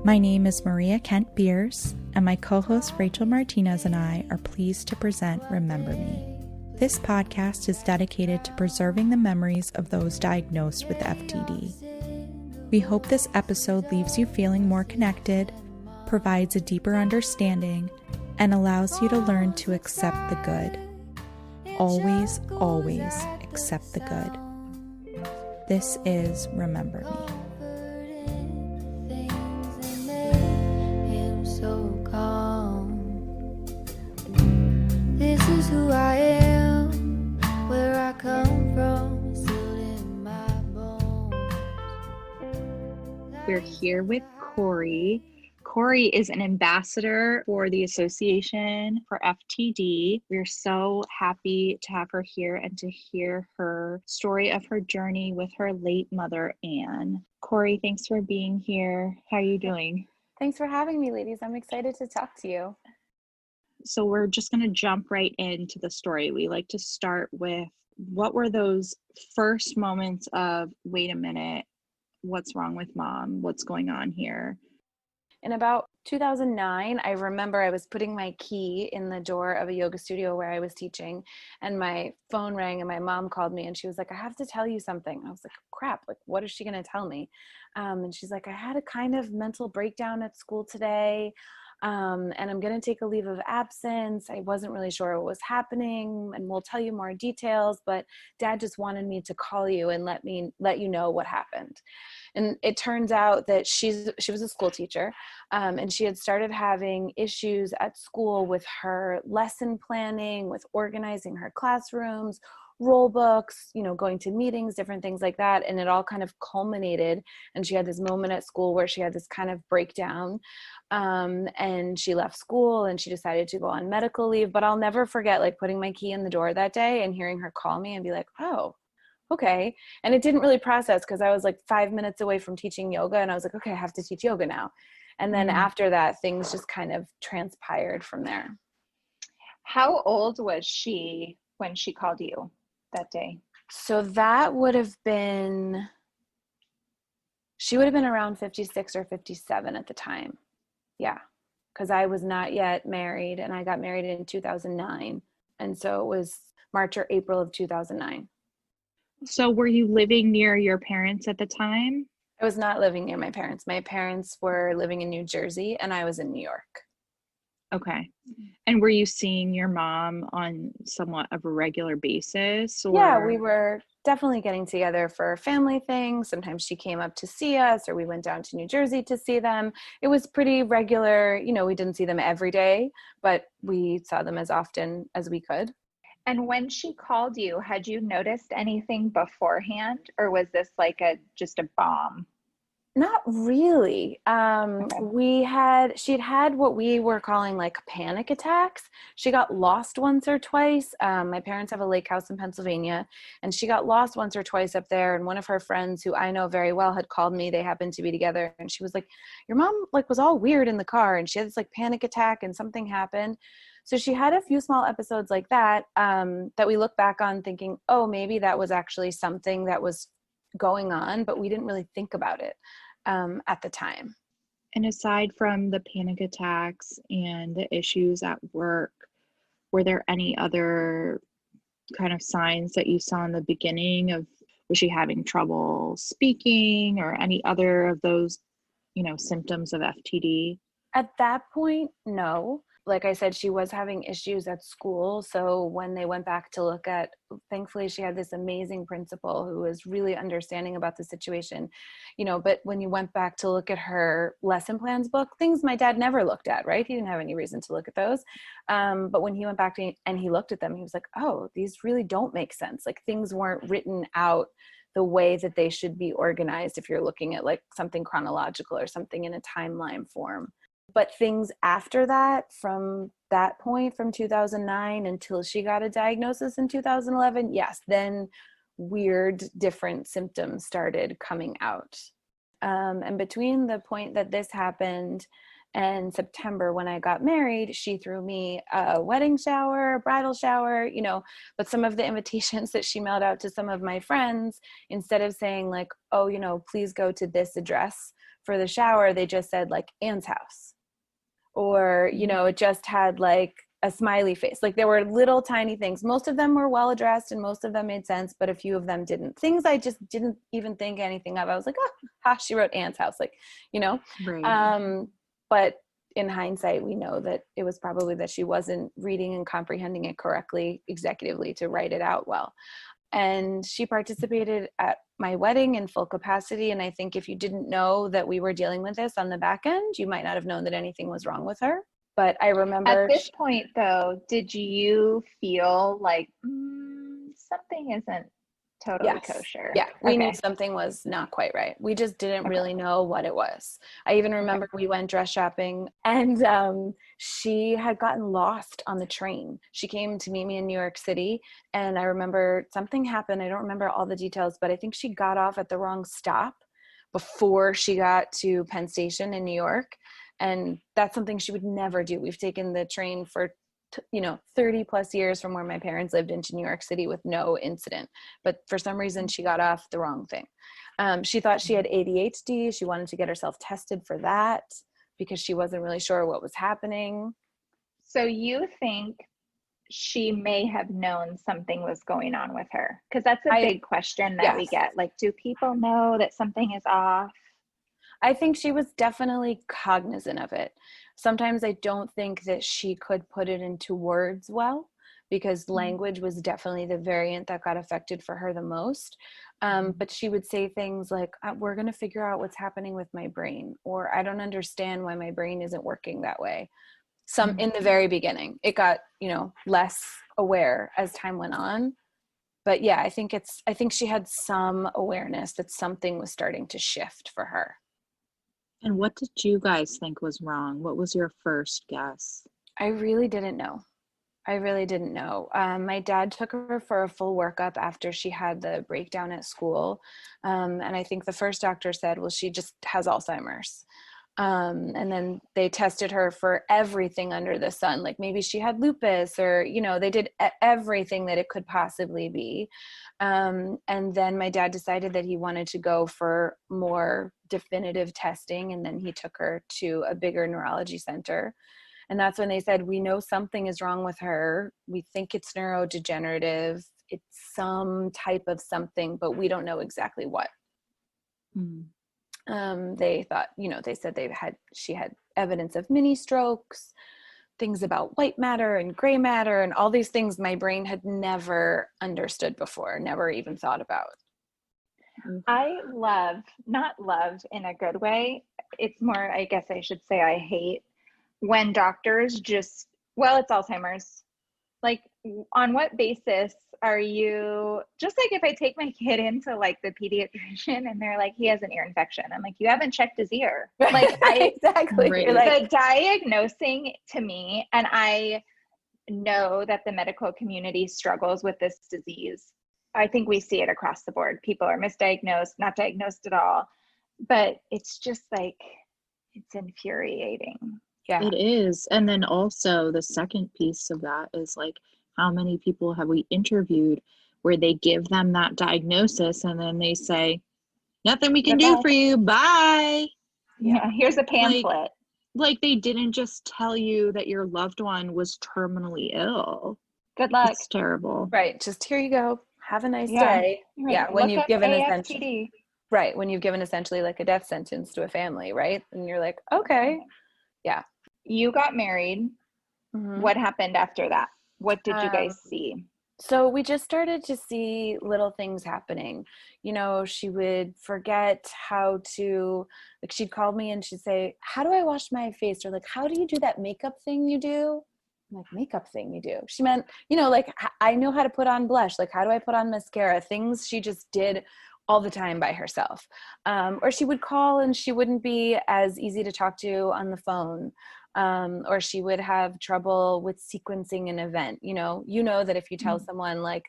My name is Maria Kent Beers, and my co-host Rachel Martinez and I are pleased to present Remember Me. This podcast is dedicated to preserving the memories of those diagnosed with FTD. We hope this episode leaves you feeling more connected, provides a deeper understanding, and allows you to learn to accept the good. Always, always accept the good. This is Remember Me. This is who I am, where I come from, still in my bones. We're here with Corey. Corey is an ambassador for the Association for FTD. We're so happy to have her here and to hear her story of her journey with her late mother, Anne. Corey, thanks for being here. How are you doing? Thanks for having me, ladies. I'm excited to talk to you. So we're just going to jump right into the story. We like to start with, what were those first moments of, wait a minute, what's wrong with mom? What's going on here? In about 2009, I remember I was putting my key in the door of a yoga studio where I was teaching, and my phone rang and my mom called me and she was like, I have to tell you something. I was like, crap, like, what is she going to tell me? And she's like, I had a kind of mental breakdown at school today. And I'm going to take a leave of absence. I wasn't really sure what was happening, and we'll tell you more details, but Dad just wanted me to call you and let you know what happened. And it turns out that she was a school teacher, and she had started having issues at school with her lesson planning, with organizing her classrooms, roll books, going to meetings, different things like that. And it all kind of culminated. And she had this moment at school where she had this kind of breakdown. And she left school and she decided to go on medical leave. But I'll never forget, like, putting my key in the door that day and hearing her call me and be like, oh, okay. And it didn't really process because I was like 5 minutes away from teaching yoga. And I was like, okay, I have to teach yoga now. And then after that, things just kind of transpired from there. How old was she when she called you that day? So that she would have been around 56 or 57 at the time. Yeah. Because I was not yet married, and I got married in 2009. And so it was March or April of 2009. So were you living near your parents at the time? I was not living near my parents. My parents were living in New Jersey and I was in New York. Okay. And were you seeing your mom on somewhat of a regular basis? Or? Yeah, we were definitely getting together for family things. Sometimes she came up to see us, or we went down to New Jersey to see them. It was pretty regular. We didn't see them every day, but we saw them as often as we could. And when she called you, had you noticed anything beforehand, or was this like just a bomb? Not really. Okay. She'd had what we were calling like panic attacks. She got lost once or twice. My parents have a lake house in Pennsylvania, and she got lost once or twice up there. And one of her friends, who I know very well, had called me. They happened to be together, and she was like, your mom was all weird in the car, and she had this like panic attack and something happened. So she had a few small episodes like that, that we look back on thinking, oh, maybe that was actually something that was going on, but we didn't really think about it at the time. And aside from the panic attacks and the issues at work, were there any other kind of signs that you saw in the beginning of, was she having trouble speaking, or any other of those, symptoms of FTD? At that point, no. Like I said, she was having issues at school. So when they went back to look at, thankfully she had this amazing principal who was really understanding about the situation, but when you went back to look at her lesson plans book, things my dad never looked at, right? He didn't have any reason to look at those. But when he went back and he looked at them, he was like, oh, these really don't make sense. Like, things weren't written out the way that they should be organized if you're looking at like something chronological or something in a timeline form. But things after that, from that point, from 2009 until she got a diagnosis in 2011, yes, then weird, different symptoms started coming out. And between the point that this happened and September, when I got married, she threw me a wedding shower, bridal shower, but some of the invitations that she mailed out to some of my friends, instead of saying like, oh, please go to this address for the shower, they just said like Anne's house, or, you know, it just had like a smiley face. Like there were little tiny things. Most of them were well addressed and most of them made sense, but a few of them didn't. Things I just didn't even think anything of. I was like, oh, ha, she wrote Anne's house, like, you know. Right. But in hindsight, we know that it was probably that she wasn't reading and comprehending it correctly executively to write it out well. And she participated at my wedding in full capacity. And I think if you didn't know that we were dealing with this on the back end, you might not have known that anything was wrong with her. But I remember At this point, though, did you feel like something isn't totally yes. kosher? Yeah, we Okay. knew something was not quite right. We just didn't really know what it was. I even remember we went dress shopping and she had gotten lost on the train. She came to meet me in New York City and I remember something happened. I don't remember all the details, but I think she got off at the wrong stop before she got to Penn Station in New York. And that's something she would never do. We've taken the train for 30 plus years from where my parents lived into New York City with no incident. But for some reason, she got off the wrong thing. She thought she had ADHD. She wanted to get herself tested for that because she wasn't really sure what was happening. So you think she may have known something was going on with her? Because that's a big question that we get. Like, do people know that something is off? I think she was definitely cognizant of it. Sometimes I don't think that she could put it into words well, because language was definitely the variant that got affected for her the most. But she would say things like, we're going to figure out what's happening with my brain, or I don't understand why my brain isn't working that way. In the very beginning, it got, less aware as time went on. But yeah, I think she had some awareness that something was starting to shift for her. And what did you guys think was wrong? What was your first guess? I really didn't know. My dad took her for a full workup after she had the breakdown at school. And I think the first doctor said, well, she just has Alzheimer's. And then they tested her for everything under the sun. Like maybe she had lupus or, they did everything that it could possibly be. And then my dad decided that he wanted to go for more definitive testing. And then he took her to a bigger neurology center. And that's when they said, we know something is wrong with her. We think it's neurodegenerative. It's some type of something, but we don't know exactly what. They thought, they said she had evidence of mini strokes, things about white matter and gray matter, and all these things my brain had never understood before, never even thought about. I not love in a good way. It's more, I guess I should say I hate when doctors it's Alzheimer's. Like, on what basis are you, just like if I take my kid into like the pediatrician and they're like, he has an ear infection. I'm like, you haven't checked his ear. Like exactly. Right. The diagnosing to me, and I know that the medical community struggles with this disease. I think we see it across the board. People are misdiagnosed, not diagnosed at all. But it's just like, it's infuriating. Yeah, it is. And then also the second piece of that is like, how many people have we interviewed where they give them that diagnosis and then they say, nothing we can do for you. Bye. Yeah. Here's a pamphlet. Like they didn't just tell you that your loved one was terminally ill. Good luck. It's terrible. right. Just here you go. Have a nice day. Right. Yeah. When you've given AFTD. Right. When you've given essentially like a death sentence to a family, right? And you're like, okay. Yeah. You got married. Mm-hmm. What happened after that? What did you guys see? So we just started to see little things happening. She would forget how to, like, she'd call me and she'd say, how do I wash my face? Or like, how do you do that makeup thing you do? I'm like, makeup thing you do? She meant, like, I know how to put on blush. Like, how do I put on mascara? Things she just did all the time by herself. Or she would call and she wouldn't be as easy to talk to on the phone. Or she would have trouble with sequencing an event. That if you tell someone like,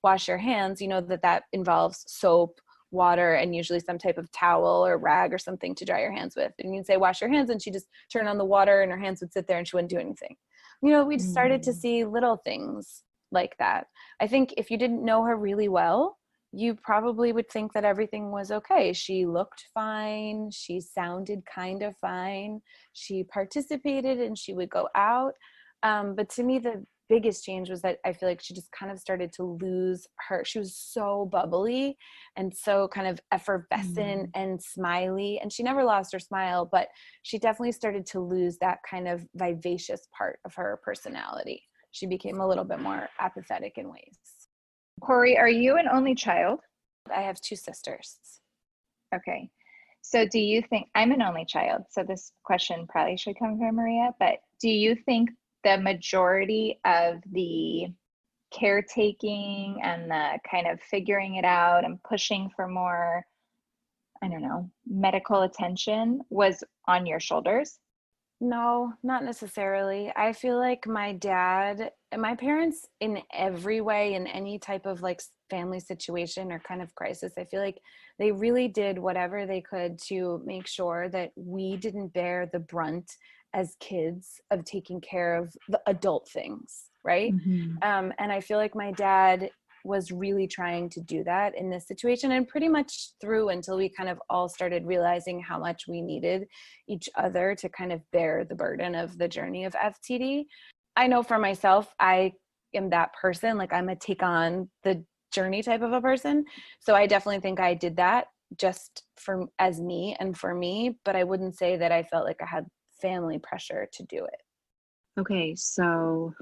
wash your hands, that involves soap, water, and usually some type of towel or rag or something to dry your hands with. And you'd say, wash your hands. And she'd just turn on the water and her hands would sit there and she wouldn't do anything. We started to see little things like that. I think if you didn't know her really well, you probably would think that everything was okay. She looked fine. She sounded kind of fine. She participated and she would go out. But to me, the biggest change was that I feel like she just kind of started to lose she was so bubbly and so kind of effervescent and smiley. And she never lost her smile, but she definitely started to lose that kind of vivacious part of her personality. She became a little bit more apathetic in ways. Corey, are you an only child? I have two sisters. Okay. So do you think, I'm an only child, so this question probably should come from Maria, but do you think the majority of the caretaking and the kind of figuring it out and pushing for more, I don't know, medical attention was on your shoulders? No, not necessarily. I feel like my dad and my parents, in every way, in any type of like family situation or kind of crisis, I feel like they really did whatever they could to make sure that we didn't bear the brunt as kids of taking care of the adult things, right? And I feel like my dad was really trying to do that in this situation, and pretty much through until we kind of all started realizing how much we needed each other to kind of bear the burden of the journey of FTD. I know for myself, I am that person. Like, I'm a take on the journey type of a person. So I definitely think I did that just for as me and for me, but I wouldn't say that I felt like I had family pressure to do it. Okay, so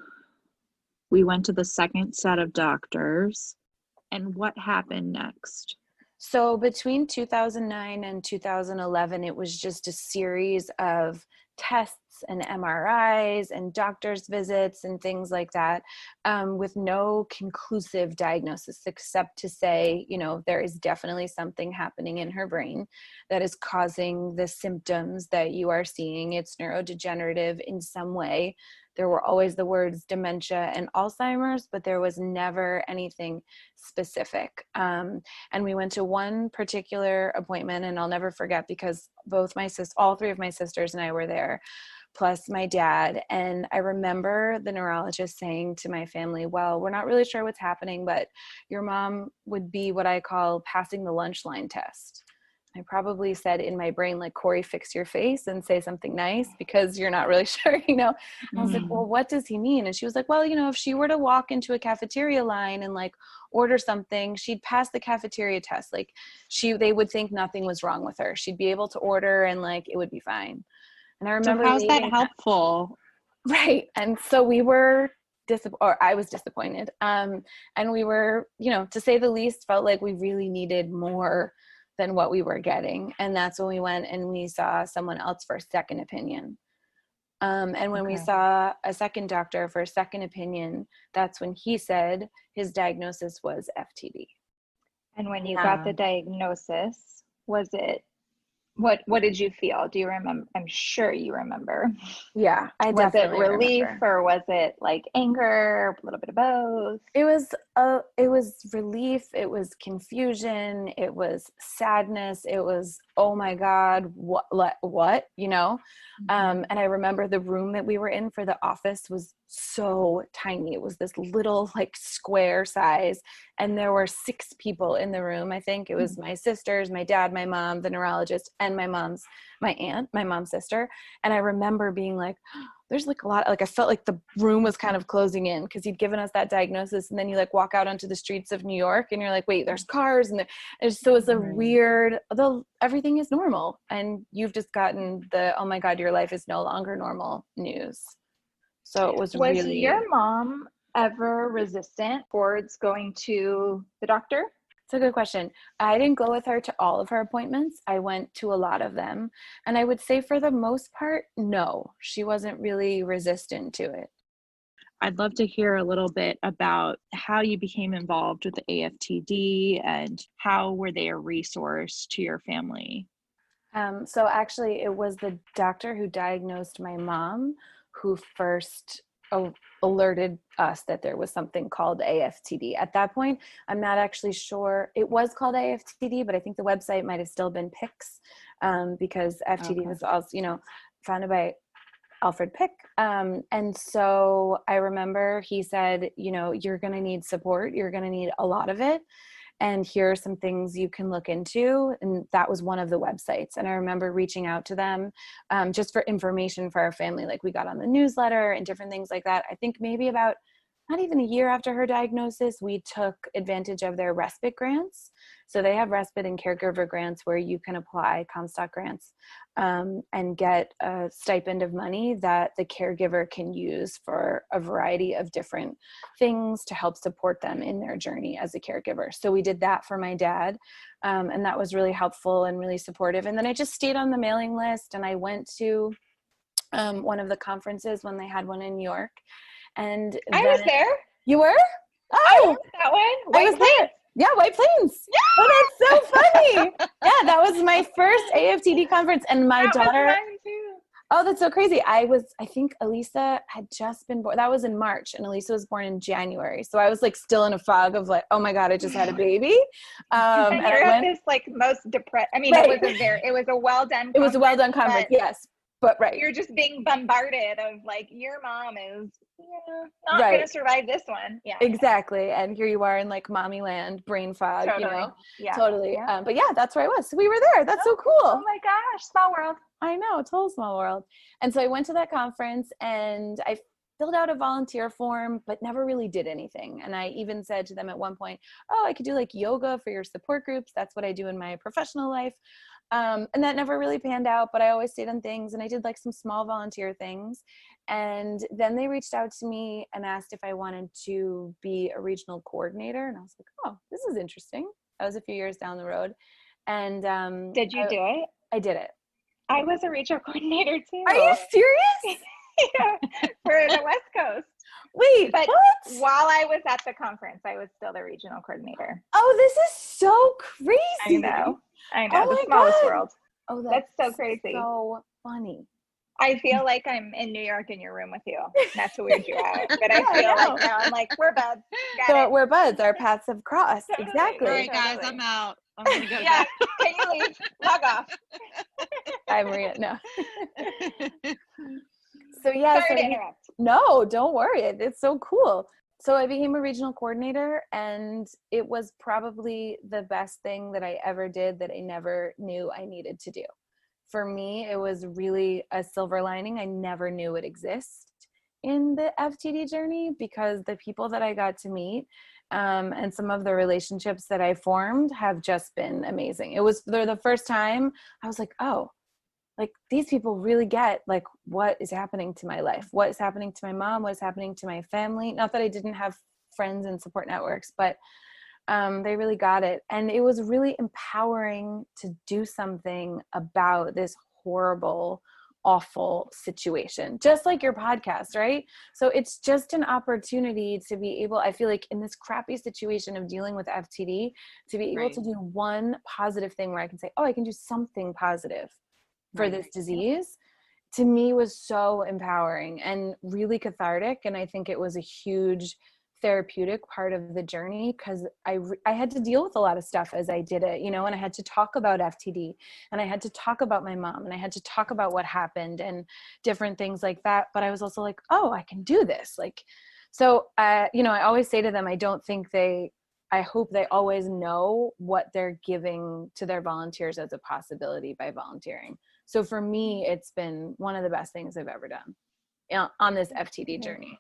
we went to the second set of doctors, and what happened next? So between 2009 and 2011, it was just a series of tests and MRIs and doctor's visits and things like that, with no conclusive diagnosis except to say, you know, there is definitely something happening in her brain that is causing the symptoms that you are seeing. It's neurodegenerative in some way. There were always the words dementia and Alzheimer's, but there was never anything specific. And we went to one particular appointment, and I'll never forget because all three of my sisters and I were there, plus my dad. And I remember the neurologist saying to my family, well, we're not really sure what's happening, but your mom would be what I call passing the lunch line test. I probably said in my brain, like, Corey, fix your face and say something nice because you're not really sure, you know? And I was like, well, what does he mean? And she was like, well, you know, if she were to walk into a cafeteria line and like order something, she'd pass the cafeteria test. Like they would think nothing was wrong with her. She'd be able to order and like, it would be fine. And I remember So how's that helpful? Right. And so we were I was disappointed. And we were, you know, to say the least, felt like we really needed more than what we were getting. And that's when we went and we saw someone else for a second opinion. And when we saw a second doctor for a second opinion, that's when he said his diagnosis was FTD. And when you got the diagnosis, was it, what did you feel? Do you remember? I'm sure you remember. Yeah, I was definitely it relief remember. or was it like anger, a little bit of both? It was relief, it was confusion, it was sadness, it was, oh my God, what, you know? And I remember the room that we were in for the office was so tiny. It was this little like square size, and there were 6 people in the room. I think it was my sisters, my dad, my mom, the neurologist, and my aunt, my mom's sister. And I remember being like, there's like a lot, like I felt like the room was kind of closing in because he'd given us that diagnosis, and then you like walk out onto the streets of New York and you're like, wait, there's cars, and so it's a weird, although everything is normal, and you've just gotten the, oh my God, your life is no longer normal news. So it was really. Your mom ever resistant towards going to the doctor? It's a good question. I didn't go with her to all of her appointments. I went to a lot of them. And I would say for the most part, no, she wasn't really resistant to it. I'd love to hear a little bit about how you became involved with the AFTD and how were they a resource to your family? So actually, it was the doctor who diagnosed my mom who first alerted us that there was something called AFTD. At that point, I'm not actually sure. It was called AFTD, but I think the website might have still been PICS, because FTD was also, you know, founded by Alfred Pick. And so I remember he said, you know, you're going to need support. You're going to need a lot of it. and here are some things you can look into. And that was one of the websites. And I remember reaching out to them just for information for our family. Like we got on the newsletter and different things like that. I think maybe about not even a year after her diagnosis, we took advantage of their respite grants. So they have respite and caregiver grants where you can apply, Comstock grants, and get a stipend of money that the caregiver can use for a variety of different things to help support them in their journey as a caregiver. So we did that for my dad, and that was really helpful and really supportive. And then I just stayed on the mailing list, and I went to one of the conferences when they had one in New York. And I was there. You were? I Oh, was at that one. I was there. Yeah, White Plains. Yeah. Oh, that's so funny. Yeah, that was my first AFTD conference, and my daughter. Was mine too. Oh, that's so crazy. I think Elisa had just been born. That was in March, and Elisa was born in January. So I was like still in a fog of like, oh my God, I just had a baby. And you're at this like most depressed. I mean, Right. it was a well done. It was a well done conference. Yes. But right. You're just being bombarded of like, your mom is not Right. going to survive this one. Yeah. Exactly. And here you are in like mommy land, brain fog, Totally. you know, Yeah. totally. Yeah. But yeah, that's where I was. So we were there. That's so cool. Oh my gosh. Small world. I know, total small world. And so I went to that conference and I filled out a volunteer form, but never really did anything. And I even said to them at one point, oh, I could do like yoga for your support groups. That's what I do in my professional life. And that never really panned out, but I always stayed on things, and I did like some small volunteer things. And then they reached out to me and asked if I wanted to be a regional coordinator. And I was like, oh, this is interesting. That was a few years down the road. And Did you do it? I did it. I was a regional coordinator too. Are you serious? Yeah, for the West Coast. Wait, But what? while I was at the conference, I was still the regional coordinator. Oh, this is so crazy. I know. Oh The my smallest God. world. Oh, That's so crazy. So funny. I feel like I'm in New York in your room with you. Not to weird you out, but I Yeah, I feel know. like now I'm like, we're buds. Got So it. we're buds. Our paths have crossed. Totally. Exactly. All right, guys, Totally. I'm out. I'm gonna go. Yeah. Can you leave? Log off. I'm Maria. No. So yeah. Sorry so to interrupt. No, don't worry. It's so cool. So I became a regional coordinator, and it was probably the best thing that I ever did that I never knew I needed to do. For me, it was really a silver lining. I never knew it existed in the FTD journey, because the people that I got to meet and some of the relationships that I formed have just been amazing. It was the first time I was like, oh, like these people really get like what is happening to my life, what is happening to my mom, what is happening to my family. Not that I didn't have friends and support networks, but they really got it. And it was really empowering to do something about this horrible, awful situation, just like your podcast, right? So it's just an opportunity to be able, I feel like in this crappy situation of dealing with FTD, to be able Right. to do one positive thing where I can say, oh, I can do something positive for Right. this disease, to me was so empowering and really cathartic. And I think it was a huge therapeutic part of the journey, because I had to deal with a lot of stuff as I did it, you know, and I had to talk about FTD, and I had to talk about my mom, and I had to talk about what happened and different things like that. But I was also like, oh, I can do this. Like, so, you know, I always say to them, I hope they always know what they're giving to their volunteers as a possibility by volunteering. So for me, it's been one of the best things I've ever done on this FTD journey.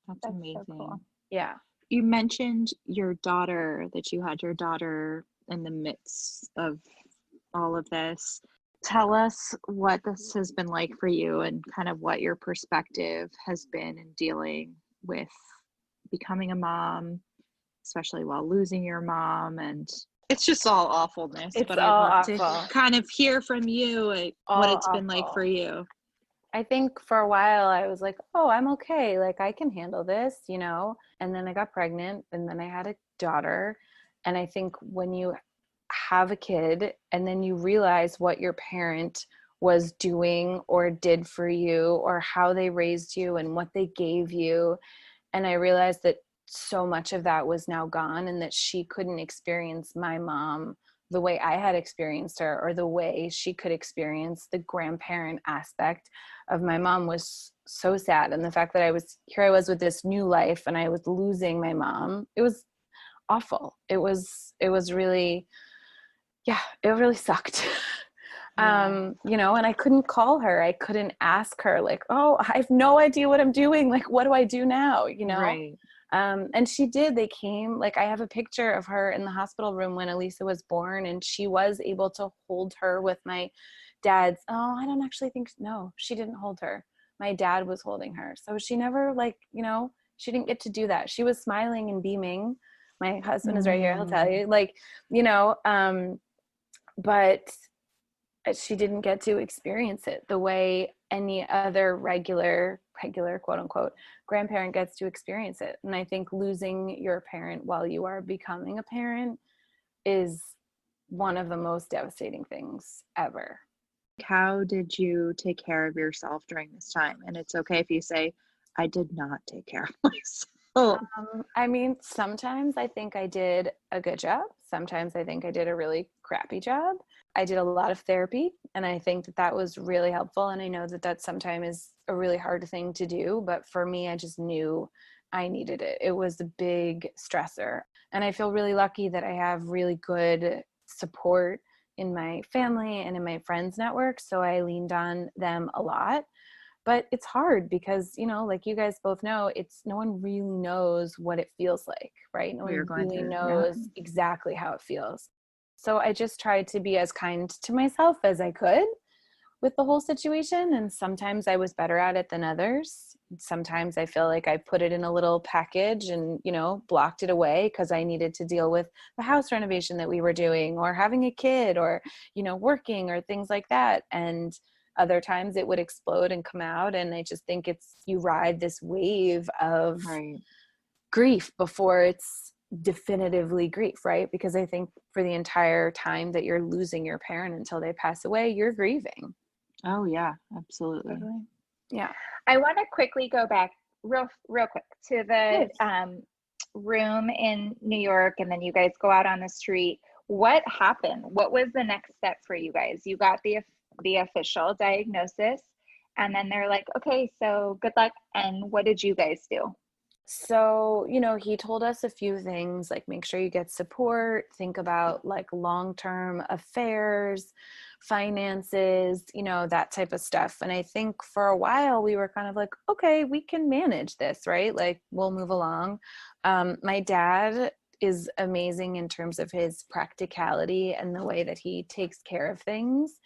That's That's so amazing. cool. Yeah. You mentioned your daughter, that you had your daughter in the midst of all of this. Tell us what this has been like for you, and kind of what your perspective has been in dealing with becoming a mom, especially while losing your mom. And it's just all awfulness. It's but all I want awful. to kind of hear from you what All it's been like awful. for you. I think for a while I was like, oh, I'm okay. Like I can handle this, you know? And then I got pregnant, and then I had a daughter. And I think when you have a kid and then you realize what your parent was doing or did for you, or how they raised you and what they gave you. And I realized that so much of that was now gone, and that she couldn't experience my mom the way I had experienced her, or the way she could experience the grandparent aspect of my mom, was so sad. And the fact that I was with this new life and I was losing my mom, it was awful. It was really, yeah, it really sucked. You know, and I couldn't call her. I couldn't ask her like, oh, I have no idea what I'm doing. Like, what do I do now? You know? Right. And she did, they came, like I have a picture of her in the hospital room when Elisa was born, and she was able to hold her with my dad's, I don't actually think, no, she didn't hold her. My dad was holding her. So she never like, you know, she didn't get to do that. She was smiling and beaming. My husband is right here. He'll tell you, like, you know, but she didn't get to experience it the way any other regular quote unquote grandparent gets to experience it. And I think losing your parent while you are becoming a parent is one of the most devastating things ever. How did you take care of yourself during this time? And it's okay if you say, I did not take care of myself. I mean, sometimes I think I did a good job. Sometimes I think I did a really crappy job. I did a lot of therapy, and I think that that was really helpful. And I know that that sometimes is a really hard thing to do, but for me, I just knew I needed it. It was a big stressor. And I feel really lucky that I have really good support in my family and in my friends network. So I leaned on them a lot. But it's hard because, you know, like you guys both know, it's no one really knows what it feels like, right? No one really knows exactly how it feels. So I just tried to be as kind to myself as I could with the whole situation. And sometimes I was better at it than others. Sometimes I feel like I put it in a little package and, you know, blocked it away because I needed to deal with the house renovation that we were doing, or having a kid, or, you know, working, or things like that. And other times it would explode and come out. And I just think it's, you ride this wave of grief before it's definitively grief, right? Because I think for the entire time that you're losing your parent until they pass away, you're grieving. Oh yeah, absolutely. Yeah. I want to quickly go back real quick to the room in New York, and then you guys go out on the street. What happened? What was the next step for you guys? You got the official diagnosis, and then they're like, okay, so good luck. And what did you guys do? So, you know, he told us a few things, like make sure you get support, think about like long-term affairs, finances, you know, that type of stuff. And I think for a while we were kind of like, okay, we can manage this, right? Like we'll move along. My dad is amazing in terms of his practicality and the way that he takes care of things.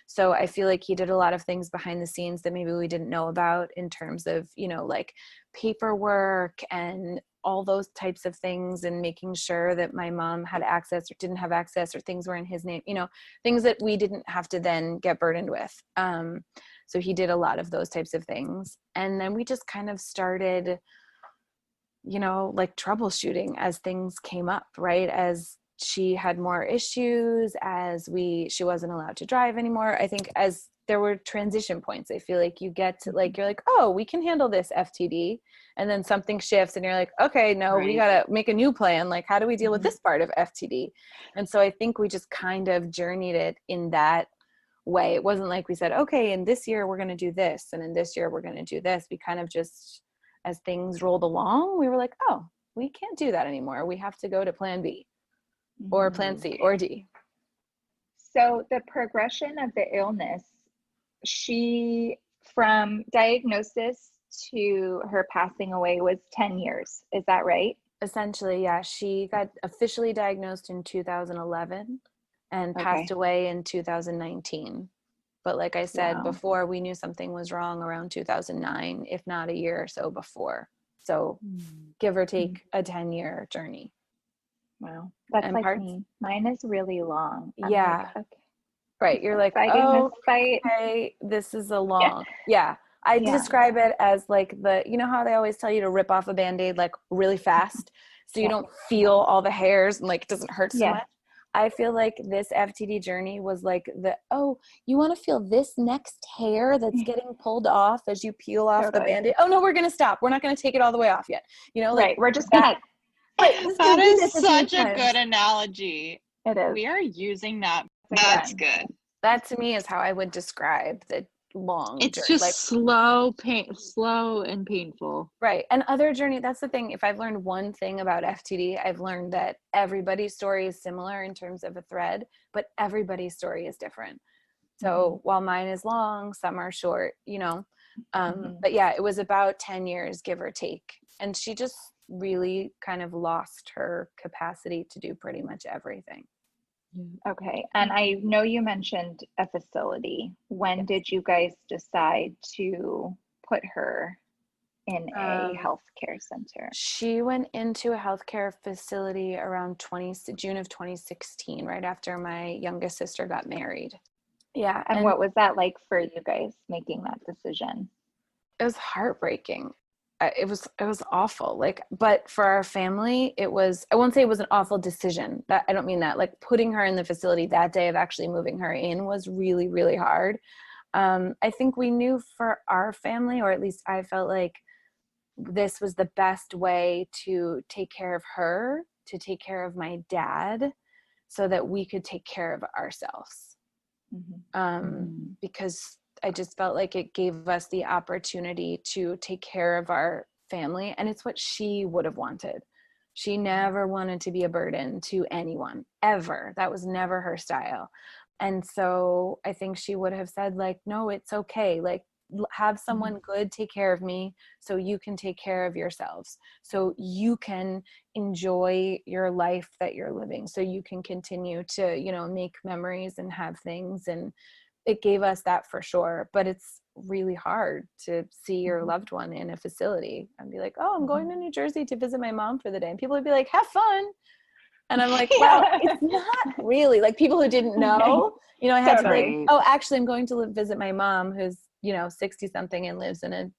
So I feel like he did a lot of things behind the scenes that maybe we didn't know about in terms of, you know, like paperwork and all those types of things, and making sure that my mom had access or didn't have access, or things were in his name, you know, things that we didn't have to then get burdened with. So he did a lot of those types of things. And then we just kind of started, you know, like troubleshooting as things came up, right? As she had more issues, as she wasn't allowed to drive anymore. I think as there were transition points, I feel like you get to like, you're like, oh, we can handle this FTD. And then something shifts and you're like, okay, no, we got to make a new plan. Like, how do we deal with this part of FTD? And so I think we just kind of journeyed it in that way. It wasn't like we said, okay, in this year we're going to do this, and in this year we're going to do this. We kind of just, as things rolled along, we were like, oh, we can't do that anymore. We have to go to plan B. Or plan C or D. So the progression of the illness, she, from diagnosis to her passing away, was 10 years. Is that right? Essentially, yeah. She got officially diagnosed in 2011 and passed away in 2019. But like I said before, we knew something was wrong around 2009, if not a year or so before. So give or take a 10-year journey. Wow. That's like me. Mine is really long. I'm like, okay. Right. You're like, this fight. Okay, this is a long, I describe it as like you know how they always tell you to rip off a Band-Aid like really fast so you don't feel all the hairs and like it doesn't hurt so much. I feel like this FTD journey was like you want to feel this next hair that's getting pulled off as you peel off the Band-Aid. Oh no, we're going to stop. We're not going to take it all the way off yet. You know, like we're just going to. That is such a good analogy. It is. We are using that. That's good. That to me is how I would describe long It's journey. just Like, slow and painful. right. And other journey, that's the thing. If I've learned one thing about FTD, I've learned that everybody's story is similar in terms of a thread, but everybody's story is different. So while mine is long, some are short, you know. But yeah, it was about 10 years, give or take. And she just really kind of lost her capacity to do pretty much everything. Okay. And I know you mentioned a facility. When did you guys decide to put her in a healthcare center? She went into a healthcare facility around June of 2016, right after my youngest sister got married. Yeah. And what was that like for you guys making that decision? It was heartbreaking. It was awful. Like, but for our family, it was, I won't say it was an awful decision. That, I don't mean that. Like, putting her in the facility that day of actually moving her in was really, really hard. I think we knew for our family, or at least I felt like this was the best way to take care of her, to take care of my dad, so that we could take care of ourselves. Because I just felt like it gave us the opportunity to take care of our family. And it's what she would have wanted. She never wanted to be a burden to anyone, ever. That was never her style. And so I think she would have said, like, no, it's okay. Like, have someone good take care of me so you can take care of yourselves, so you can enjoy your life that you're living, so you can continue to, you know, make memories and have things. And it gave us that for sure. But it's really hard to see your loved one in a facility and be like, oh, I'm going to New Jersey to visit my mom for the day. And people would be like, have fun. And I'm like, well, it's not really. Like, people who didn't know, you know, I had to be like, oh, actually, I'm going to visit my mom who's, you know, 60 something and lives in an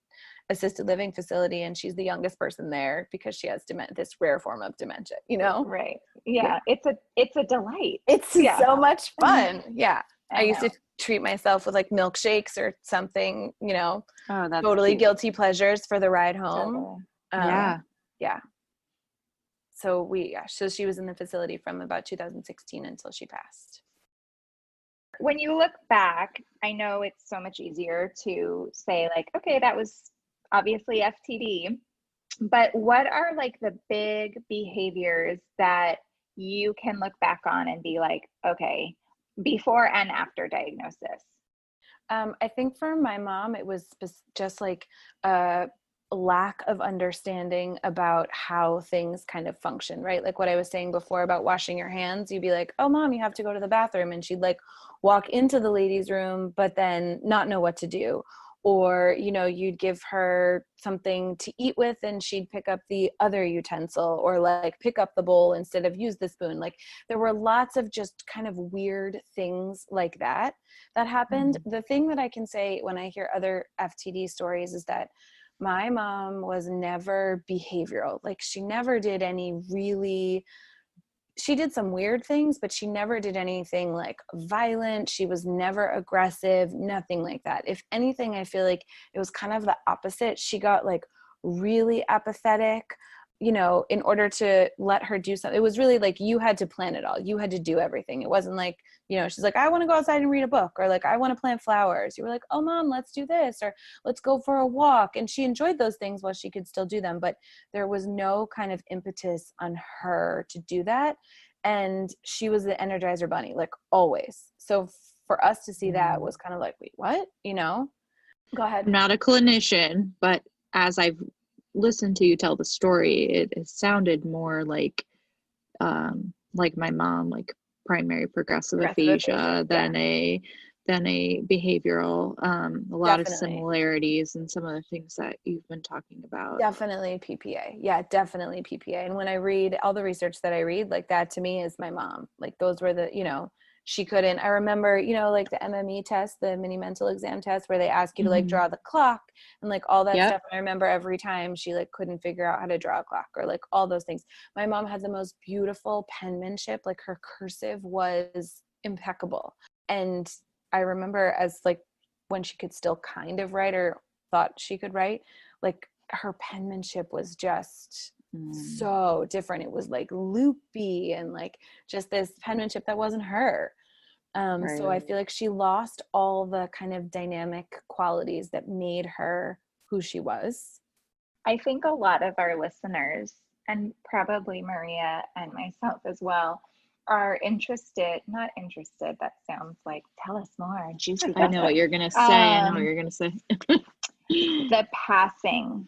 assisted living facility. And she's the youngest person there because she has this rare form of dementia, you know? Right. Yeah. It's a delight. It's so much fun. Yeah. I used know. to treat myself with like milkshakes or something, you know, Oh, that's totally cute. guilty pleasures for the ride home. Yeah. Yeah. So so she was in the facility from about 2016 until she passed. When you look back, I know it's so much easier to say like, okay, that was obviously FTD, but what are like the big behaviors that you can look back on and be like, okay, before and after diagnosis? I think for my mom, it was just like a lack of understanding about how things kind of function, right? Like what I was saying before about washing your hands, you'd be like, oh, mom, you have to go to the bathroom. And she'd like walk into the ladies' room, but then not know what to do. Or, you know, you'd give her something to eat with and she'd pick up the other utensil, or like pick up the bowl instead of use the spoon. Like, there were lots of just kind of weird things like that happened. The thing that I can say when I hear other FTD stories is that my mom was never behavioral. Like, she never did she did some weird things, but she never did anything like violent. She was never aggressive, nothing like that. If anything, I feel like it was kind of the opposite. She got like really apathetic, you know, in order to let her do something. It was really like you had to plan it all. You had to do everything. It wasn't like, you know, she's like, I want to go outside and read a book, or like, I want to plant flowers. You were like, oh, mom, let's do this, or let's go for a walk. And she enjoyed those things while she could still do them. But there was no kind of impetus on her to do that. And she was the Energizer Bunny, like always. So for us to see that was kind of like, wait, what? You know? Go ahead. I'm not a clinician, but as I've listened to you tell the story, it sounded more like my mom, like primary progressive aphasia than a behavioral. A lot of similarities in some of the things that you've been talking about. Definitely PPA. Yeah, definitely PPA. And when I read all the research that I read, like that to me is my mom. Like those were the, you know, she couldn't. I remember, you know, like the MME test, the mini mental exam test, where they ask you to like draw the clock and like all that stuff. And I remember every time she like couldn't figure out how to draw a clock, or like all those things. My mom had the most beautiful penmanship. Like her cursive was impeccable. And I remember as like when she could still kind of write, or thought she could write, like her penmanship was just so different. It was like loopy and like just this penmanship that wasn't her. So I feel like she lost all the kind of dynamic qualities that made her who she was. I think a lot of our listeners, and probably Maria and myself as well, are not interested. That sounds like, tell us more, juicy I know what gossip. you're going to say. I know what you're going to say. The passing.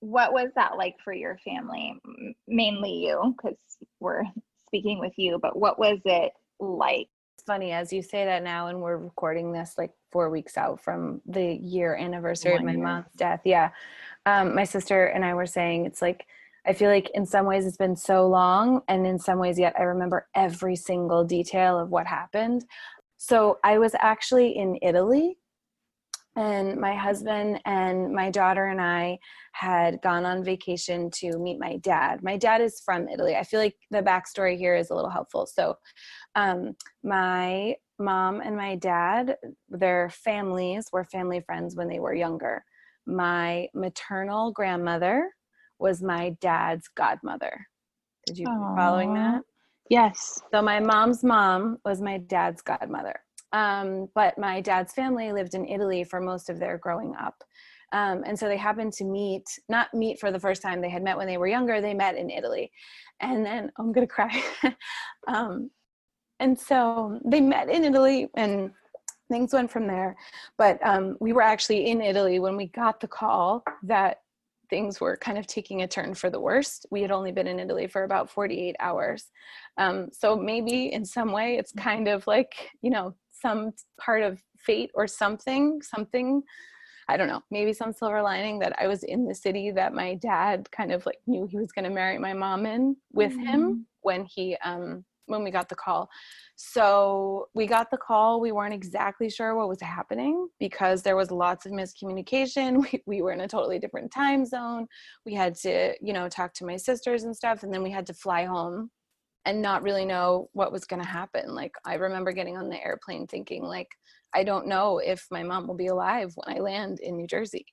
What was that like for your family? Mainly you, because we're speaking with you, but what was it like? It's funny as you say that now, and we're recording this like 4 weeks out from the year anniversary of my mom's death. Yeah. My sister and I were saying, it's like, I feel like in some ways it's been so long, and in some ways yet I remember every single detail of what happened. So I was actually in Italy, and my husband and my daughter and I had gone on vacation to meet my dad. My dad is from Italy. I feel like the backstory here is a little helpful. So my mom and my dad, their families were family friends when they were younger. My maternal grandmother was my dad's godmother. Did you following that? Yes. So my mom's mom was my dad's godmother. But my dad's family lived in Italy for most of their growing up. And so they happened to not meet for the first time. They had met when they were younger. They met in Italy. And then, I'm going to cry. And so they met in Italy, and things went from there. But we were actually in Italy when we got the call that things were kind of taking a turn for the worst. We had only been in Italy for about 48 hours. So maybe in some way it's kind of like, some part of fate or something, I don't know, maybe some silver lining that I was in the city that my dad kind of like knew he was going to marry my mom in with him when we got the call. So we got the call. We weren't exactly sure what was happening because there was lots of miscommunication. We were in a totally different time zone. We had to, talk to my sisters and stuff. And then we had to fly home and not really know what was going to happen. Like, I remember getting on the airplane thinking, like, I don't know if my mom will be alive when I land in New Jersey.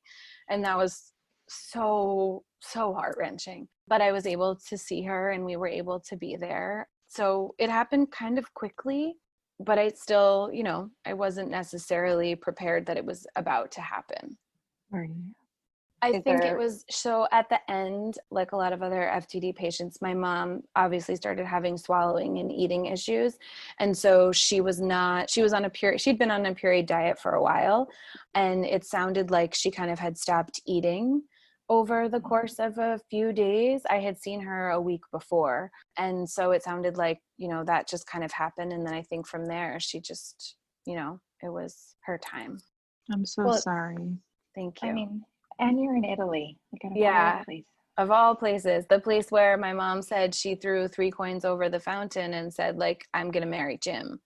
And that was so heart-wrenching. But I was able to see her, and we were able to be there. So it happened kind of quickly, but I still, I wasn't necessarily prepared that it was about to happen. Right. I think it was, so at the end, like a lot of other FTD patients, my mom obviously started having swallowing and eating issues. And so she'd been on a pureed diet for a while. And it sounded like she kind of had stopped eating over the course of a few days. I had seen her a week before. And so it sounded like, that just kind of happened. And then I think from there, she just, it was her time. I'm so sorry. Thank you. I mean, and you're in Italy. Of all places, the place where my mom said she threw 3 coins over the fountain and said, like, I'm going to marry Jim,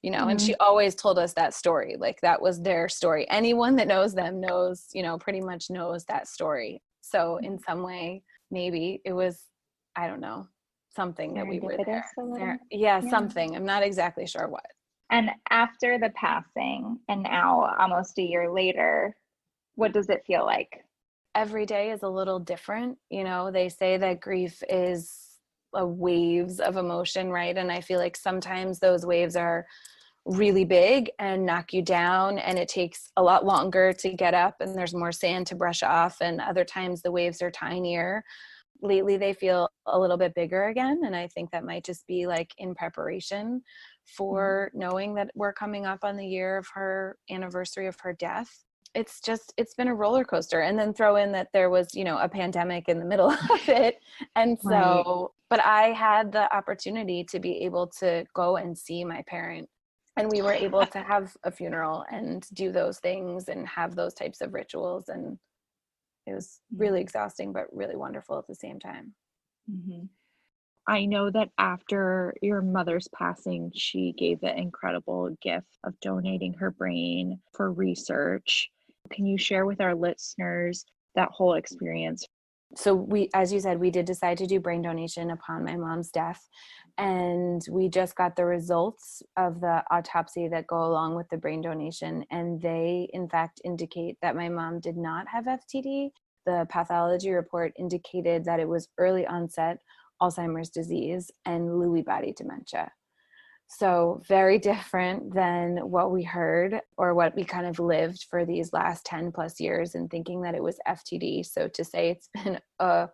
and she always told us that story. Like, that was their story. Anyone that knows them knows, pretty much knows that story. So in some way, maybe it was, I don't know, something that we were there. Yeah, something. I'm not exactly sure what. And after the passing, and now almost a year later, what does it feel like? Every day is a little different. They say that grief is waves of emotion, right? And I feel like sometimes those waves are really big and knock you down, and it takes a lot longer to get up, and there's more sand to brush off. And other times the waves are tinier. Lately, they feel a little bit bigger again. And I think that might just be like in preparation for knowing that we're coming up on the year of her anniversary of her death. It's been a roller coaster. And then throw in that there was, a pandemic in the middle of it. And so, but I had the opportunity to be able to go and see my parent, and we were able to have a funeral and do those things and have those types of rituals. And it was really exhausting, but really wonderful at the same time. Mm-hmm. I know that after your mother's passing, she gave the incredible gift of donating her brain for research. Can you share with our listeners that whole experience? So as you said, we did decide to do brain donation upon my mom's death. And we just got the results of the autopsy that go along with the brain donation. And they, in fact, indicate that my mom did not have FTD. The pathology report indicated that it was early onset Alzheimer's disease and Lewy body dementia. So very different than what we heard or what we kind of lived for these last 10 plus years and thinking that it was FTD. So to say it's been a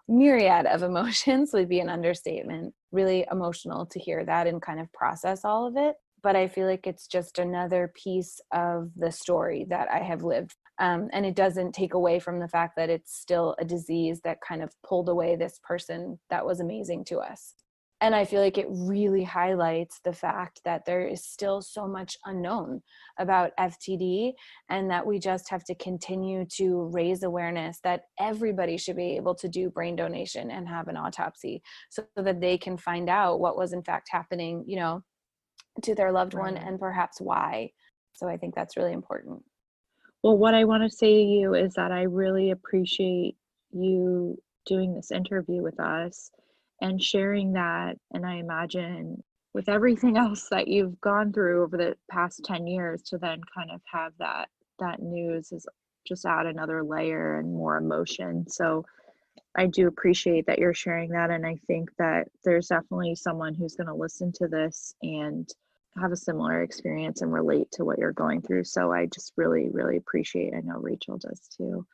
myriad of emotions would be an understatement. Really emotional to hear that and kind of process all of it. But I feel like it's just another piece of the story that I have lived. And it doesn't take away from the fact that it's still a disease that kind of pulled away this person that was amazing to us. And I feel like it really highlights the fact that there is still so much unknown about FTD, and that we just have to continue to raise awareness that everybody should be able to do brain donation and have an autopsy so that they can find out what was in fact happening, you know, to their loved one and perhaps why. So I think that's really important. Well, what I want to say to you is that I really appreciate you doing this interview with us and sharing that. And I imagine with everything else that you've gone through over the past 10 years, to then kind of have that news is just add another layer and more emotion. So I do appreciate that you're sharing that. And I think that there's definitely someone who's going to listen to this and have a similar experience and relate to what you're going through. So I just really, really appreciate, I know Rachel does too.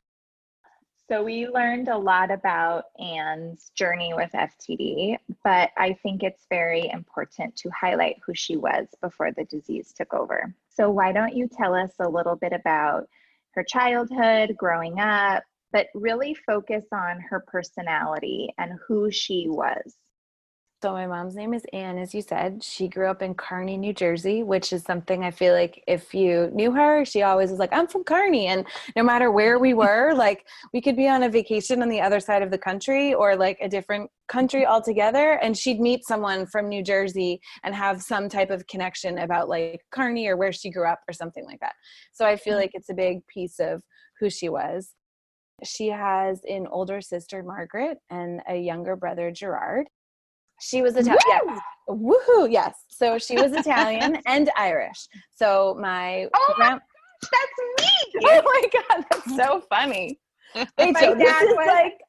So we learned a lot about Anne's journey with FTD, but I think it's very important to highlight who she was before the disease took over. So why don't you tell us a little bit about her childhood, growing up, but really focus on her personality and who she was. So my mom's name is Anne, as you said. She grew up in Kearney, New Jersey, which is something I feel like if you knew her, she always was like, I'm from Kearney. And no matter where we were, like we could be on a vacation on the other side of the country or like a different country altogether. And she'd meet someone from New Jersey and have some type of connection about like Kearney or where she grew up or something like that. So I feel like it's a big piece of who she was. She has an older sister, Margaret, and a younger brother, Gerard. She was Italian. Yes. Woohoo! Yes. So she was Italian and Irish. So my that's me. Oh my God, that's so funny. Rachel, My this dad is was like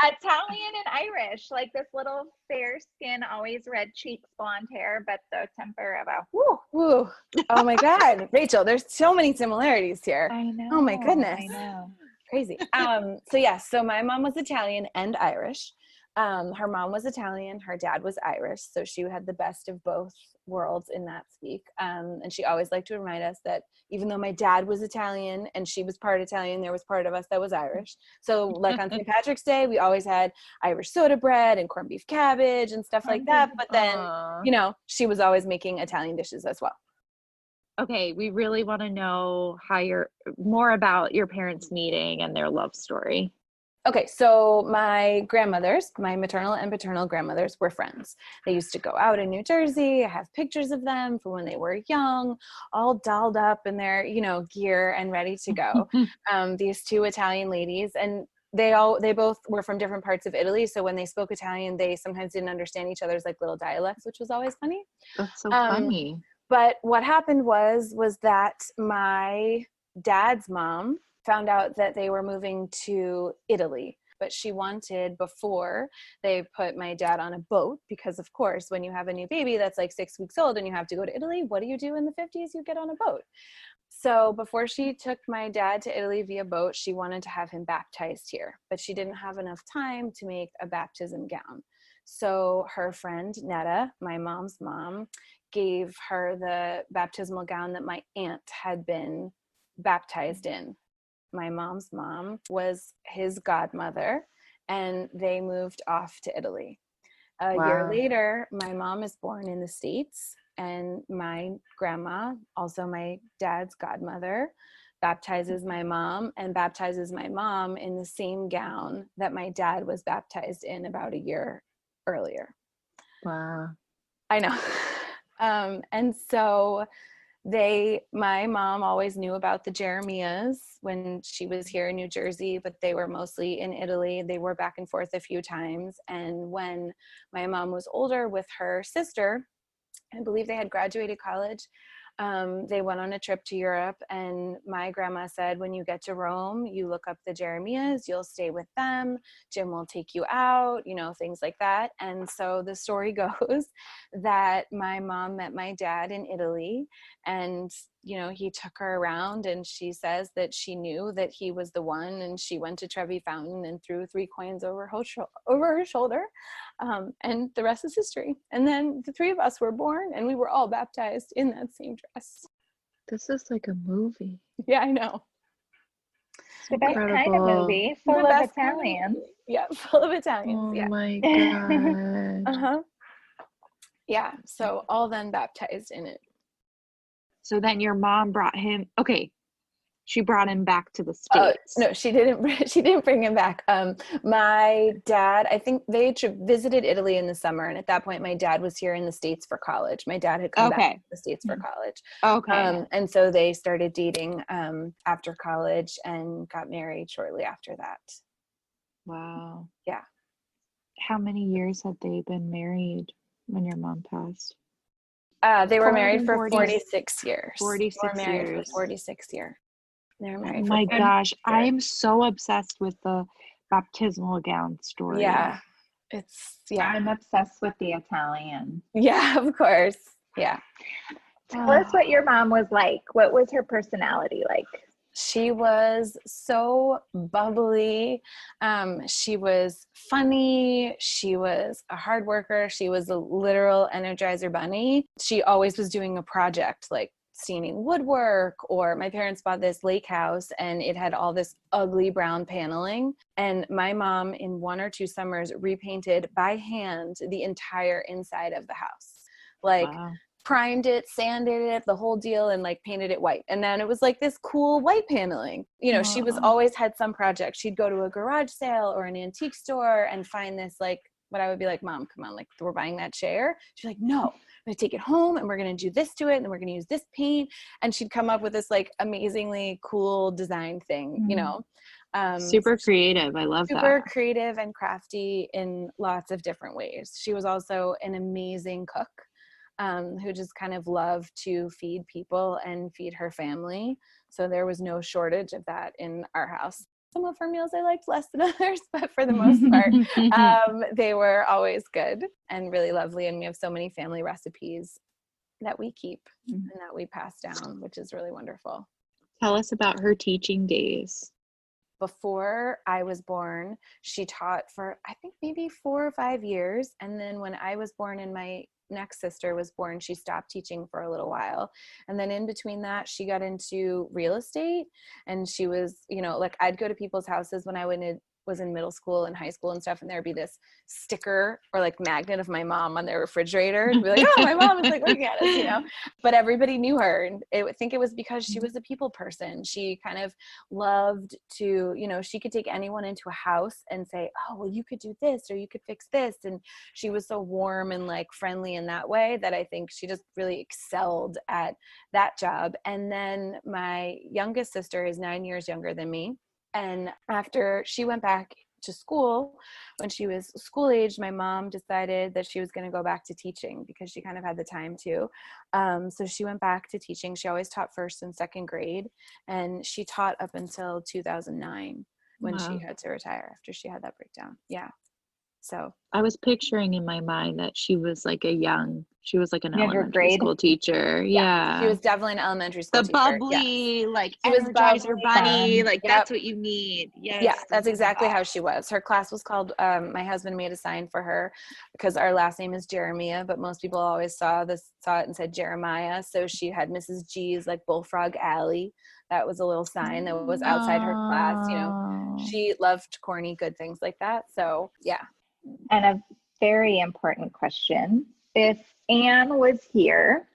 Italian and Irish, like this little fair skin, always red cheeks, blonde hair, but the temper of a whoo. woo. Oh my God, Rachel, there's so many similarities here. I know. Oh my goodness. I know. Crazy. So yes, so my mom was Italian and Irish. Her mom was Italian, her dad was Irish, so she had the best of both worlds in that speak. And she always liked to remind us that even though my dad was Italian and she was part Italian, there was part of us that was Irish. So like on St. Patrick's Day, we always had Irish soda bread and corned beef cabbage and stuff like that. But then, you know, she was always making Italian dishes as well. Okay, we really want to know more about your parents meeting and their love story. Okay, so my grandmothers, my maternal and paternal grandmothers were friends. They used to go out in New Jersey. I have pictures of them from when they were young, all dolled up in their, gear and ready to go. These two Italian ladies, and they both were from different parts of Italy. So when they spoke Italian, they sometimes didn't understand each other's like little dialects, which was always funny. That's so funny. But what happened was that my dad's mom found out that they were moving to Italy, but she wanted, before they put my dad on a boat, because of course, when you have a new baby that's like 6 weeks old and you have to go to Italy, what do you do in the 50s? You get on a boat. So before she took my dad to Italy via boat, she wanted to have him baptized here, but she didn't have enough time to make a baptism gown. So her friend Netta, my mom's mom, gave her the baptismal gown that my aunt had been baptized in. My mom's mom was his godmother, and they moved off to Italy. A year later, my mom is born in the States, and my grandma, also my dad's godmother, baptizes my mom and baptizes my mom in the same gown that my dad was baptized in about a year earlier. Wow. I know. And so my mom always knew about the Jeremias when she was here in New Jersey, but they were mostly in Italy. They were back and forth a few times. And when my mom was older with her sister, I believe they had graduated college, They went on a trip to Europe, and my grandma said, when you get to Rome, you look up the Jeremias, you'll stay with them, Jim will take you out, things like that. And so the story goes that my mom met my dad in Italy, and he took her around, and she says that she knew that he was the one, and she went to Trevi Fountain and threw 3 coins over her shoulder, and the rest is history. And then the 3 of us were born, and we were all baptized in that same dress. This is like a movie. Yeah, I know. The best kind of Incredible. movie, full The of best kind of Italians. movie. Yeah, full of Italians. Oh Yeah. my god. Uh-huh. Yeah, so all then baptized in it. So then your mom brought him, she brought him back to the States. No, she didn't bring him back. My dad, I think they visited Italy in the summer, and at that point my dad was here in the States for college. My dad had come back to the States for college. Okay. And so they started dating after college and got married shortly after that. Wow. Yeah. How many years had they been married when your mom passed? They were married for 40 46 years. 46 They were married years. for 46 years. They were Oh married my for 46 gosh, I years. am so obsessed with the baptismal gown story. Yeah. I'm obsessed with the Italian. Yeah, of course. Yeah. Tell us what your mom was like. What was her personality like? She was so bubbly. She was funny. She was a hard worker. She was a literal Energizer bunny. She always was doing a project, like staining woodwork, or my parents bought this lake house and it had all this ugly brown paneling. And my mom, in 1 or 2 summers, repainted by hand the entire inside of the house. Like, Wow. primed it, sanded it, the whole deal, and like painted it white. And then it was like this cool white paneling. She was always had some project. She'd go to a garage sale or an antique store and find this, like, what I would be like, Mom, come on, like, we're buying that chair. She's like, no, I'm gonna take it home and we're gonna do this to it, and then we're gonna use this paint. And she'd come up with this like amazingly cool design thing, Super creative. I love that. super creative and crafty in lots of different ways. She was also an amazing cook. Who just kind of loved to feed people and feed her family. So there was no shortage of that in our house. Some of her meals I liked less than others, but for the most part, they were always good and really lovely. And we have so many family recipes that we keep and that we pass down, which is really wonderful. Tell us about her teaching days. Before I was born, she taught for, I think, maybe 4 or 5 years. And then when I was born and my next sister was born, she stopped teaching for a little while. And then in between that, she got into real estate, and she was, like, I'd go to people's houses when I was in middle school and high school and stuff, and there'd be this sticker or like magnet of my mom on their refrigerator, and be like, oh, my mom is like looking at us, but everybody knew her. And I think it was because she was a people person. She kind of loved to, she could take anyone into a house and say, oh, well, you could do this or you could fix this. And she was so warm and like friendly in that way that I think she just really excelled at that job. And then my youngest sister is 9 years younger than me. And after she went back to school, when she was school age, my mom decided that she was going to go back to teaching because she kind of had the time to. So she went back to teaching. She always taught 1st and 2nd grade, and she taught up until 2009 when she had to retire after she had that breakdown. Yeah. So I was picturing in my mind that she was like an Younger elementary grade. school teacher. Yeah. she was definitely an elementary school The teacher. bubbly, like She was Energizer bubbly, bunny, fun. like Yep. that's what you need. Yes. Yeah, that's exactly how she was. Her class was called, my husband made a sign for her because our last name is Jeremiah, but most people always saw it and said Jeremiah. So she had Mrs. G's like Bullfrog Alley. That was a little sign that was outside her class. She loved corny, good things like that. So yeah. And a very important question. If Anne was here,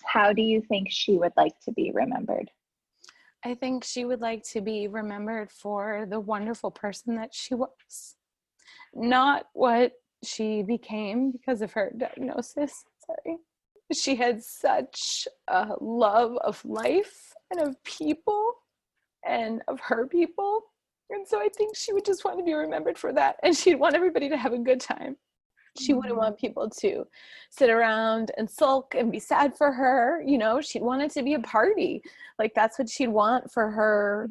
how do you think she would like to be remembered? I think she would like to be remembered for the wonderful person that she was, not what she became because of her diagnosis. Sorry. She had such a love of life and of people and of her people. And so I think she would just want to be remembered for that. And she'd want everybody to have a good time. She wouldn't want people to sit around and sulk and be sad for her. You know, she'd want it to be a party. Like, that's what she'd want for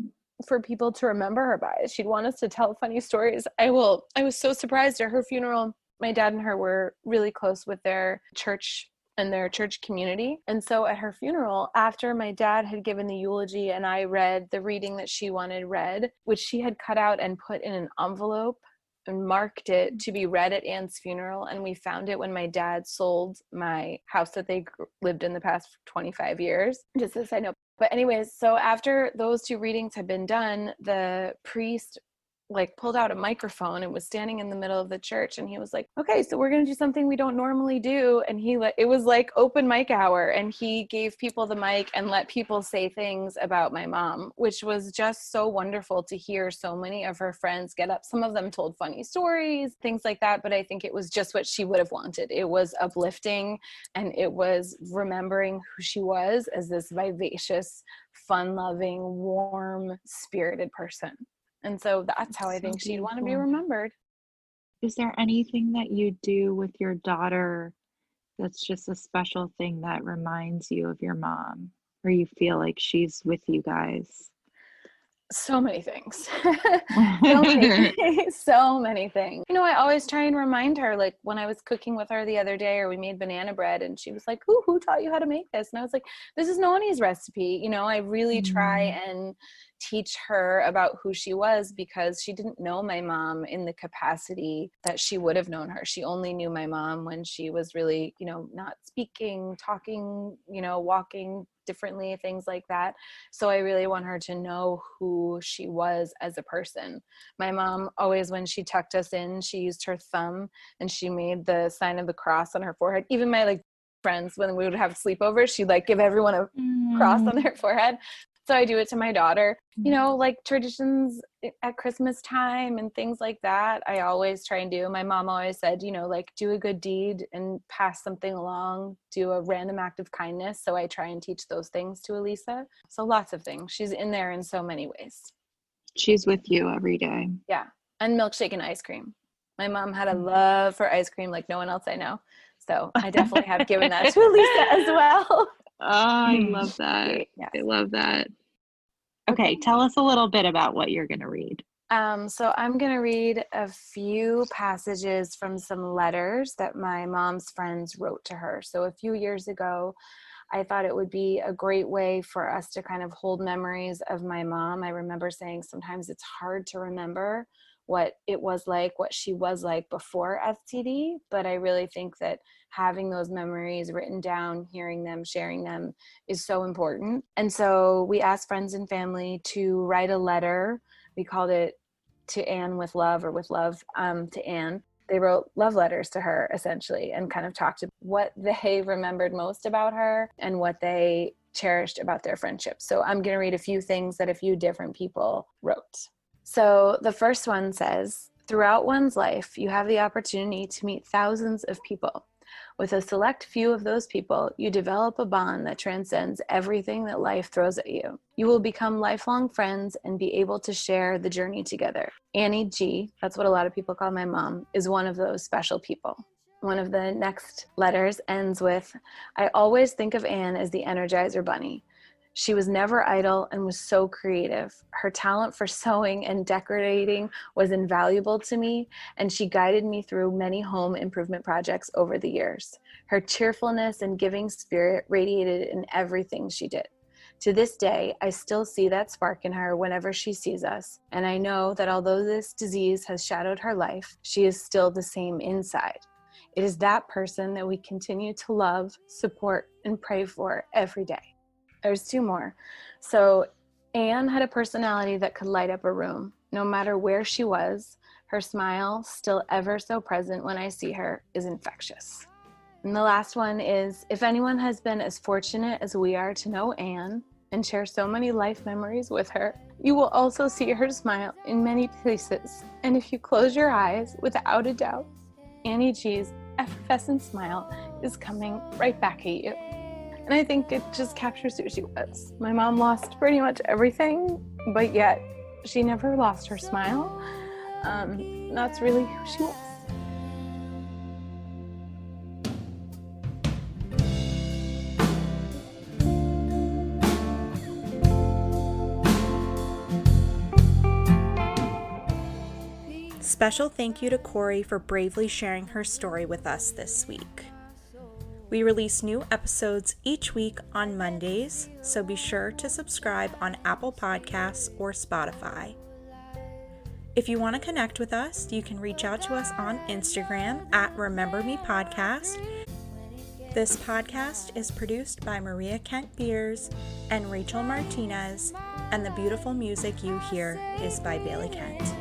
people to remember her by. She'd want us to tell funny stories. I was so surprised at her funeral. My dad and her were really close with their church and their church community. And so at her funeral, after my dad had given the eulogy and I read the reading that she wanted read, which she had cut out and put in an envelope and marked it to be read at Anne's funeral. And we found it when my dad sold my house that they lived in the past 25 years, just as I know. But anyways, so after those two readings had been done, the priest pulled out a microphone and was standing in the middle of the church, and he was like, okay, so we're going to do something we don't normally do. And it was like open mic hour, and he gave people the mic and let people say things about my mom, which was just so wonderful to hear so many of her friends get up. Some of them told funny stories, things like that, but I think it was just what she would have wanted. It was uplifting, and it was remembering who she was as this vivacious, fun-loving, warm-spirited person. And so that's how I think she'd want to be remembered. Is there anything that you do with your daughter that's just a special thing that reminds you of your mom, or you feel like she's with you guys? So many things. So many things. You know, I always try and remind her, like when I was cooking with her the other day, or we made banana bread, and she was like, who taught you how to make this? And I was like, this is Noni's recipe. You know, I really try and teach her about who she was, because she didn't know my mom in the capacity that she would have known her. She only knew my mom when she was really, you know, not speaking, talking, you know, walking differently, things like that. So I really want her to know who she was as a person. My mom always, when she tucked us in, she used her thumb and she made the sign of the cross on her forehead. Even my friends, when we would have sleepovers, she'd give everyone a cross on their forehead. So I do it to my daughter, you know, traditions at Christmas time and things like that. I always try and do. My mom always said, you know, do a good deed and pass something along, do a random act of kindness. So I try and teach those things to Elisa. So lots of things. She's in there in so many ways. She's with you every day. Yeah. And milkshake and ice cream. My mom had a love for ice cream like no one else I know. So I definitely have given that to Elisa as well. Oh, I love that. Yes. I love that. Okay, tell us a little bit about what you're going to read. So I'm going to read a few passages from some letters that my mom's friends wrote to her. So a few years ago, I thought it would be a great way for us to kind of hold memories of my mom. I remember saying sometimes it's hard to remember what it was like, what she was like before FTD, but I really think that having those memories written down, hearing them, sharing them is so important. And so we asked friends and family to write a letter. We called it To Anne with Love, or With Love to Anne. They wrote love letters to her essentially, and kind of talked about what they remembered most about her and what they cherished about their friendship. So I'm going to read a few things that a few different people wrote. So the first one says, throughout one's life, you have the opportunity to meet thousands of people. With a select few of those people, you develop a bond that transcends everything that life throws at you. You will become lifelong friends and be able to share the journey together. Annie G, that's what a lot of people call my mom, is one of those special people. One of the next letters ends with, I always think of Anne as the Energizer Bunny. She was never idle and was so creative. Her talent for sewing and decorating was invaluable to me, and she guided me through many home improvement projects over the years. Her cheerfulness and giving spirit radiated in everything she did. To this day, I still see that spark in her whenever she sees us, and I know that although this disease has shadowed her life, she is still the same inside. It is that person that we continue to love, support, and pray for every day. There's two more. So Anne had a personality that could light up a room. No matter where she was, her smile, still ever so present when I see her, is infectious. And the last one is, if anyone has been as fortunate as we are to know Anne and share so many life memories with her, you will also see her smile in many places. And if you close your eyes, without a doubt, Annie G's effervescent smile is coming right back at you. And I think it just captures who she was. My mom lost pretty much everything, but yet she never lost her smile. That's really who she was. Special thank you to Corey for bravely sharing her story with us this week. We release new episodes each week on Mondays, so be sure to subscribe on Apple Podcasts or Spotify. If you want to connect with us, you can reach out to us on Instagram at Remember Me Podcast. This podcast is produced by Maria Kent Beers and Rachel Martinez, and the beautiful music you hear is by Bailey Kent.